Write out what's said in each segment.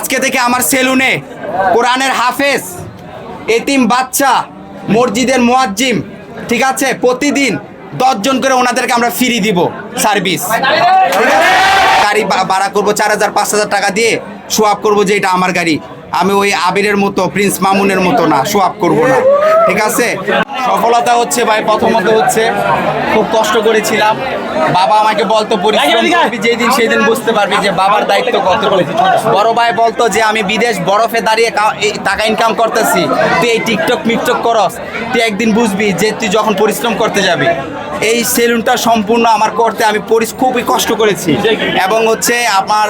আজকে থেকে আমার সেলুনে কোরআনের হাফেজ, এতিম বাচ্চা, মসজিদের মুয়াজ্জিম, ঠিক আছে, প্রতিদিন 10 জন করে ওনাদেরকে আমরা ফ্রি দিব সার্ভিস। গাড়ি ভাড়া করবো 4000 5000 টাকা দিয়ে, শো আপ করবো যে এটা আমার গাড়ি। আমি ওই আবিরের মতো, প্রিন্স মামুনের মতো না, শো আপ করবো না, ঠিক আছে। সফলতা হচ্ছে ভাই, প্রথমত হচ্ছে খুব কষ্ট করেছিলাম। বাবা আমাকে বলতো পরিশ্রম করবি যেদিন সেদিন বুঝতে পারবি যে বাবার দায়িত্ব কত। বড় ভাই বলতো যে আমি বিদেশ বরফে দাঁড়িয়ে টাকা ইনকাম করতেছি, তুই এই টিকটক মিকটক করস, তুই একদিন বুঝবি যে তুই যখন পরিশ্রম করতে যাবি। এই সেলুনটা সম্পূর্ণ আমার করতে আমি খুবই কষ্ট করেছি, এবং হচ্ছে আমার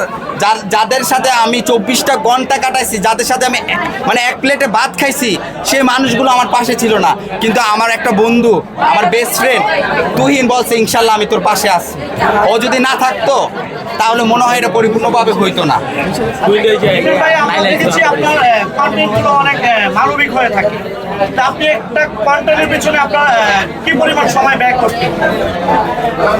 যাদের সাথে আমি 24টা ঘন্টা কাটাইছি, যাদের সাথে আমি মানে এক প্লেটে ভাত খাইছি, সেই মানুষগুলো আমার পাশে ছিল না। কিন্তু আমার একটা বন্ধু, আমার বেস্ট ফ্রেন্ড তুহিন বলছে ইনশাল্লাহ আমি তোর পাশে আছি। ও যদি না থাকতো তাহলে মনে হয় এটা পরিপূর্ণভাবে হইতো না। মানবিক হয়ে থাকে, আপনি একটা কন্টেন্টের পিছনে আপনার কি পরিমাণ সময় ব্যয় করতেন?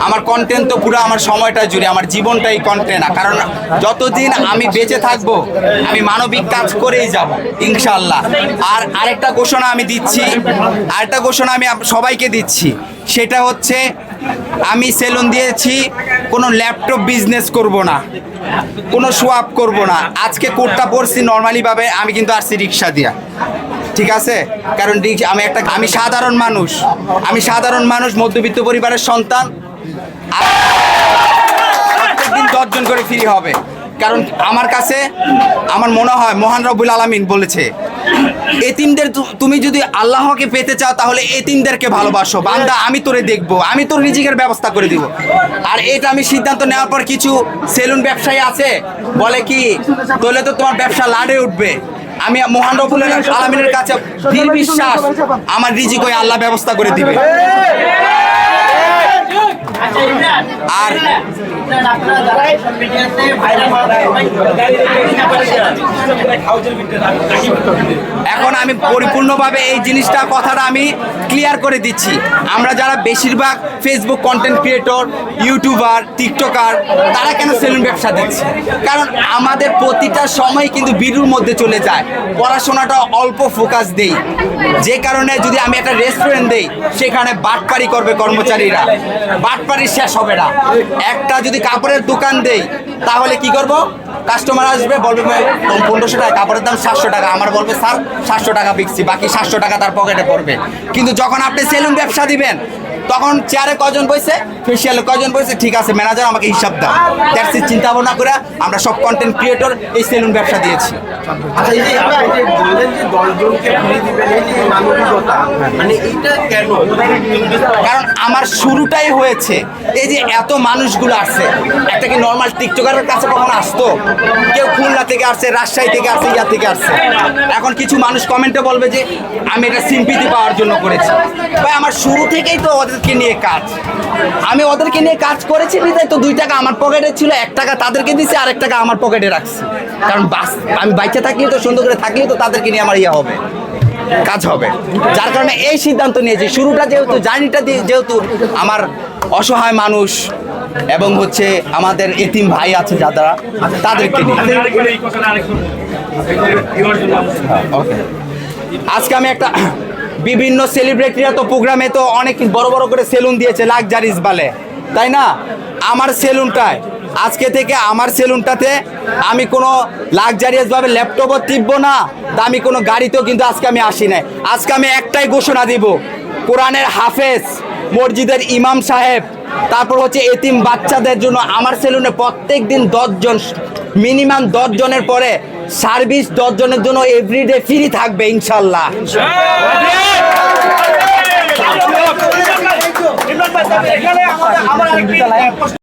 আমার কন্টেন্ট তো পুরো আমার সময়টা জুড়ে, আমার জীবনটাই কন্টেন্ট। কারণ যতদিন আমি বেঁচে থাকবো আমি মানবিক কাজ করেই যাব ইনশাল্লাহ। আর আরেকটা ঘোষণা আমি দিচ্ছি, আরেকটা ঘোষণা আমি সবাইকে দিচ্ছি, সেটা হচ্ছে আমি সেলুন দিয়েছি, কোনো ল্যাপটপ বিজনেস করব না, কোনো শো আপ করবো না। আজকে কোটটা পরছি নর্মালিভাবে, আমি কিন্তু আসছি রিক্সা দিয়া, ঠিক আছে। কারণ আমি সাধারণ মানুষ, মধ্যবিত্ত পরিবারের সন্তান। প্রত্যেকদিন 10 জন করে ফ্রি হবে। কারণ আমার কাছে আমার মনে হয় মহান রব্বুল আলামিন বলেছে, এতিমদের তুমি যদি আল্লাহকে পেতে চাও তাহলে এতিমদেরকে ভালোবাসো। বান্দা আমি তোরে দেখবো, আমি তোর রিজিকের ব্যবস্থা করে দিব। আর এটা আমি সিদ্ধান্ত নেওয়ার পর কিছু সেলুন ব্যবসায়ী আছে বলে কি তোলে তো তোমার ব্যবসা লাড়ে উঠবে। আমি মহান রব্বুল আলামিনের কাছে দৃঢ় বিশ্বাস, আমার রিজিক ওই আল্লাহ ব্যবস্থা করে দিবে। আর এখন আমি পরিপূর্ণভাবে এই জিনিসটা কথাটা আমি ক্লিয়ার করে দিচ্ছি। আমরা যারা বেশিরভাগ Facebook content creator, YouTuber, TikToker, তারা কেন সেলুন ব্যবসা দিচ্ছে? কারণ আমাদের প্রতিটা সময় কিন্তু ভিডিওর মধ্যে চলে যায়, পড়াশোনাটা অল্প ফোকাস দেই, যে কারণে যদি আমি একটা রেস্টুরেন্ট দেই সেখানে বাটপারি করবে কর্মচারীরা, বাটপারি শেষ হবে না। একটা যদি কাপড়ের দোকান দেই তাহলে কি করব? কাস্টমার আসবে বলবে 1500 টাকা, কাপড়ের দাম 700 টাকা, আমার বলবে স্যার 700 টাকা বিকছি, বাকি 700 টাকা তার পকেটে পড়বে। কিন্তু যখন আপনি সেলুন ব্যবসা দিবেন তখন চেয়ারে কজন বসে, ফেসিয়ালে কজন বসে, ঠিক আছে ম্যানেজার আমাকে হিসাব দাও। That's it. চিন্তা ভাবনা করে আমরা সব কন্টেন্ট ক্রিয়েটর এই সেলুন ব্যবসা দিয়েছি। আচ্ছা, এই যে আপনি বললেন যে 10 জনকে ফ্রি দিবেন, এই যে মানবিকতা, মানে এইটা কেন? কারণ আমার শুরুটাই হয়েছে এই যে এত মানুষগুলো আসছে, একটা কি নর্মাল টিকটকারের কাছে কখনো আসতো? কেউ খুলনা থেকে আসছে, রাজশাহী থেকে আসছে, ইয়া থেকে আসছে। এখন কিছু মানুষ কমেন্টে বলবে যে আমি এটা সিম্পিতি পাওয়ার জন্য করেছি। ভাই আমার শুরু থেকেই তো ওদেরকে নিয়ে কাজ, আমি ওদেরকে নিয়ে কাজ করেছি বিধায় তো 2 টাকা আমার পকেটে ছিল, 1 টাকা তাদেরকে দিছি, আর 1 টাকা আমার পকেটে রাখছি। কারণ আমি বাইচে থাকলেই তো, সুন্দর করে থাকলেই তো তাদেরকে নিয়ে আমার ইয়ে হবে, কাজ হবে। যার কারণে এই সিদ্ধান্ত নিয়েছি। শুরুটা যেহেতু জার্নিটা যেহেতু আমার অসহায় মানুষ এবং হচ্ছে আমাদের এতিম ভাই আছে যারা, তাদেরকে নিয়ে। আজকে আমি একটা বিভিন্ন সেলিব্রিটিরা তো প্রোগ্রামে তো অনেক বড় বড় করে সেলুন দিয়েছে, লাক্সারিজ বলে, তাই না? আমার সেলুনটায় আজকে থেকে আমার সেলুনটাতে আমি কোনো লাক্সারিয়াসভাবে ল্যাপটপও টিপবো না, দামি কোনো গাড়িতেও কিন্তু আজকে আমি আসি নাই। আজকে আমি একটাই ঘোষণা দিব, কোরআনের হাফেজ, মসজিদের ইমাম সাহেব, তারপর হচ্ছে এতিম বাচ্চাদের জন্য আমার সেলুনে প্রত্যেক দিন 10 জন, মিনিমাম 10 জনের পরে সার্ভিস 10 জনের জন্য এভরিডে ফ্রি থাকবে ইনশাল্লাহ।